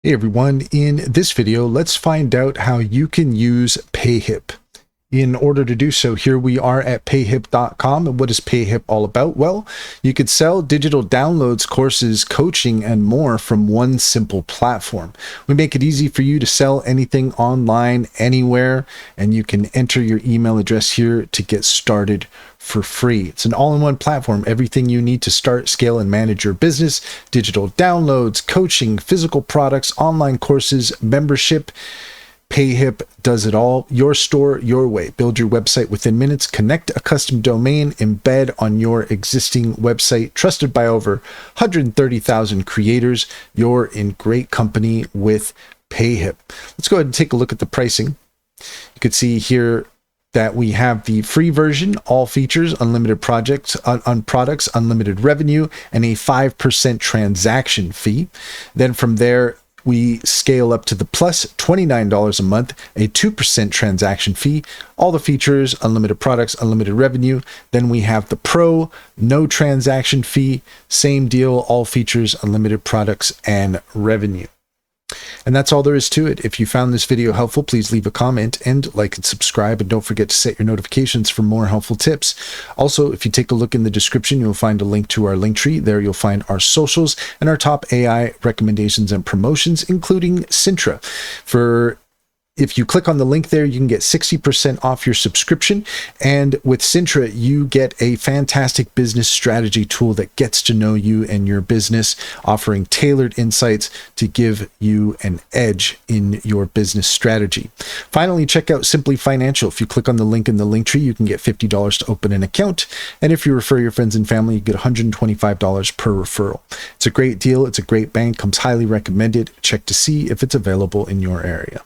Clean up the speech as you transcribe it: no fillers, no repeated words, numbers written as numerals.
Hey everyone, in this video, let's find out how you can use Payhip. In order to do so, here we are at payhip.com. And what is Payhip all about? Well, you could sell digital downloads, courses, coaching, and more from one simple platform. We make it easy for you to sell anything online, anywhere, and you can enter your email address here to get started for free. It's an all-in-one platform, everything you need to start, scale, and manage your business: digital downloads, coaching, physical products, online courses, membership. Payhip does it all. Your store, your way. Build your website within minutes. Connect a custom domain. Embed on your existing website. Trusted by over 130,000 creators. You're in great company with Payhip. Let's go ahead and take a look at the pricing. You can see here that we have the free version, all features, unlimited projects on products, unlimited revenue, and a 5% transaction fee. Then from there, we scale up to the plus $29 a month, a 2% transaction fee, all the features, unlimited products, unlimited revenue. Then we have the pro, no transaction fee, same deal, all features, unlimited products, and revenue. And that's all there is to it. If you found this video helpful, please leave a comment and like and subscribe, and don't forget to set your notifications for more helpful tips. Also, if you take a look in the description, you'll find a link to our link tree. There you'll find our socials and our top AI recommendations and promotions, including Sintra. If you click on the link there, you can get 60% off your subscription. And with Sintra, you get a fantastic business strategy tool that gets to know you and your business, offering tailored insights to give you an edge in your business strategy. Finally, check out Simply Financial. If you click on the link in the link tree, you can get $50 to open an account. And if you refer your friends and family, you get $125 per referral. It's a great deal. It's a great bank. Comes highly recommended. Check to see if it's available in your area.